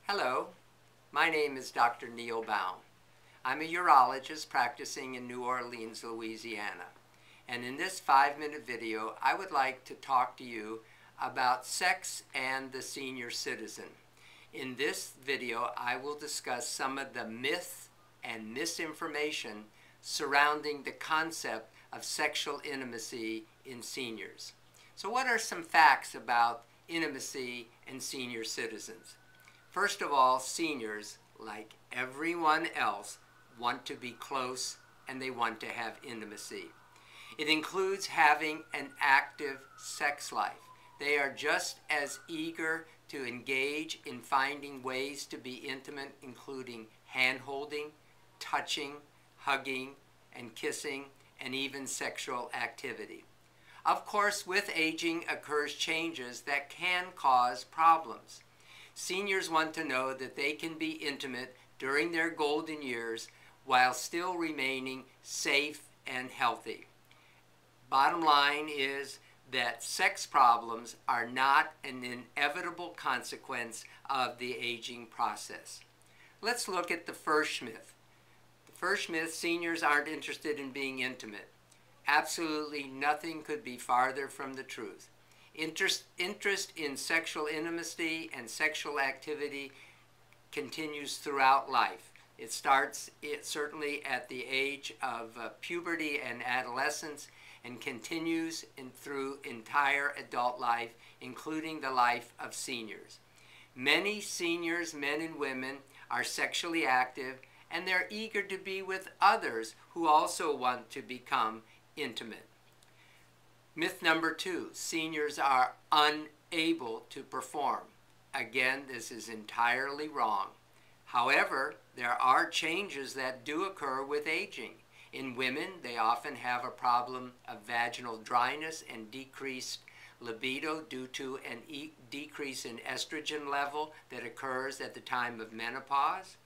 Hello, my name is Dr. Neil Baum. I'm a urologist practicing in New Orleans, Louisiana. And in this 5-minute video, I would like to talk to you about sex and the senior citizen. In this video, I will discuss some of the myths and misinformation surrounding the concept of sexual intimacy in seniors. So what are some facts about intimacy and senior citizens? First of all, seniors, like everyone else, want to be close and they want to have intimacy. It includes having an active sex life. They are just as eager to engage in finding ways to be intimate, including hand-holding, touching, hugging, and kissing, and even sexual activity. Of course, with aging occurs changes that can cause problems. Seniors want to know that they can be intimate during their golden years while still remaining safe and healthy. Bottom line is that sex problems are not an inevitable consequence of the aging process. Let's look at the first myth. The first myth, seniors aren't interested in being intimate. Absolutely nothing could be farther from the truth. Interest in sexual intimacy and sexual activity continues throughout life. It starts certainly at the age of puberty and adolescence and continues through entire adult life, including the life of seniors. Many seniors, men and women, are sexually active and they're eager to be with others who also want to become intimate. Myth number 2, seniors are unable to perform. Again, this is entirely wrong. However, there are changes that do occur with aging. In women, they often have a problem of vaginal dryness and decreased libido due to a decrease in estrogen level that occurs at the time of menopause.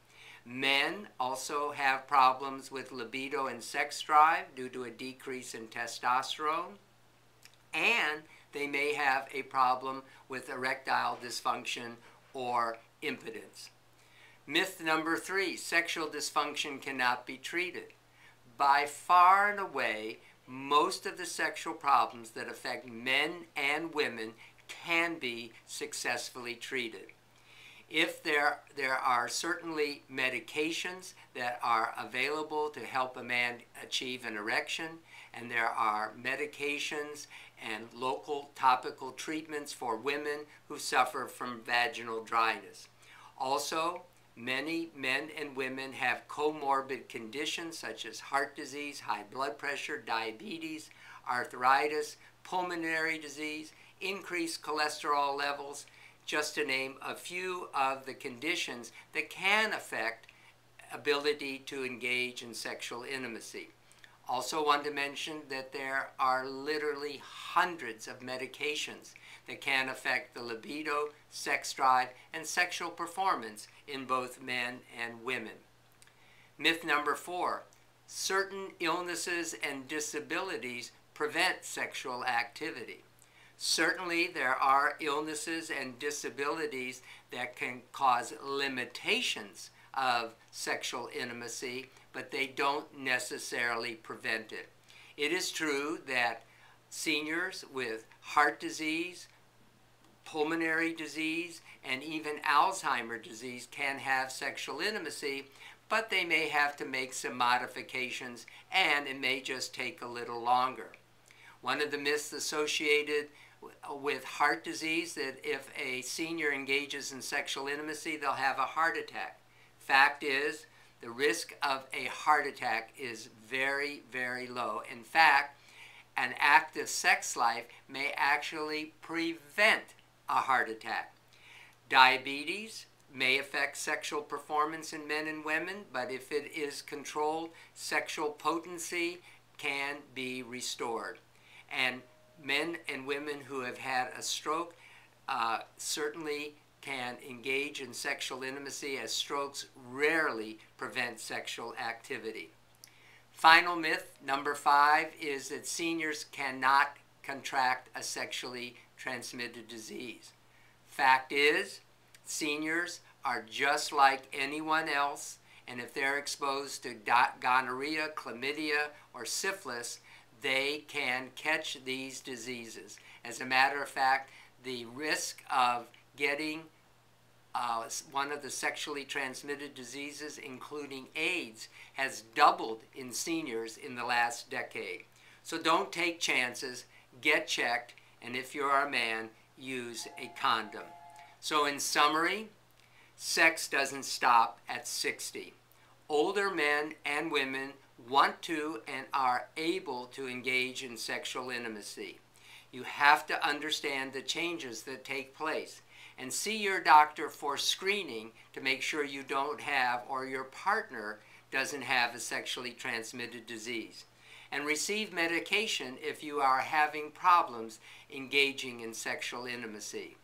Men also have problems with libido and sex drive due to a decrease in testosterone. And they may have a problem with erectile dysfunction or impotence. Myth number 3, sexual dysfunction cannot be treated. By far and away, most of the sexual problems that affect men and women can be successfully treated. If there are certainly medications that are available to help a man achieve an erection, and there are medications and local topical treatments for women who suffer from vaginal dryness. Also, many men and women have comorbid conditions such as heart disease, high blood pressure, diabetes, arthritis, pulmonary disease, increased cholesterol levels, just to name a few of the conditions that can affect ability to engage in sexual intimacy. Also want to mention that there are literally hundreds of medications that can affect the libido, sex drive, and sexual performance in both men and women. Myth number 4, certain illnesses and disabilities prevent sexual activity. Certainly, there are illnesses and disabilities that can cause limitations of sexual intimacy, but they don't necessarily prevent it. It is true that seniors with heart disease, pulmonary disease, and even Alzheimer's disease can have sexual intimacy, but they may have to make some modifications and it may just take a little longer. One of the myths associated with heart disease that if a senior engages in sexual intimacy, they'll have a heart attack. Fact is, the risk of a heart attack is very, very low. In fact, an active sex life may actually prevent a heart attack. Diabetes may affect sexual performance in men and women, but if it is controlled, sexual potency can be restored. And men and women who have had a stroke certainly can engage in sexual intimacy, as strokes rarely prevent sexual activity. Final myth, number 5, is that seniors cannot contract a sexually transmitted disease. Fact is, seniors are just like anyone else, and if they're exposed to gonorrhea, chlamydia, or syphilis, they can catch these diseases. As a matter of fact, the risk of getting one of the sexually transmitted diseases, including AIDS, has doubled in seniors in the last decade. So don't take chances, get checked, and if you're a man, use a condom. So in summary, sex doesn't stop at 60. Older men and women want to and are able to engage in sexual intimacy. You have to understand the changes that take place and see your doctor for screening to make sure you don't have or your partner doesn't have a sexually transmitted disease. And receive medication if you are having problems engaging in sexual intimacy.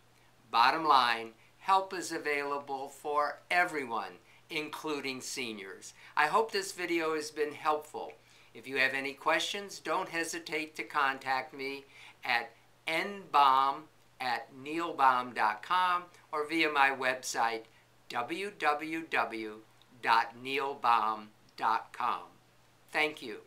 Bottom line, help is available for everyone, including seniors. I hope this video has been helpful. If you have any questions, don't hesitate to contact me at nbaum@neilbaum.com or via my website www.neilbaum.com. Thank you.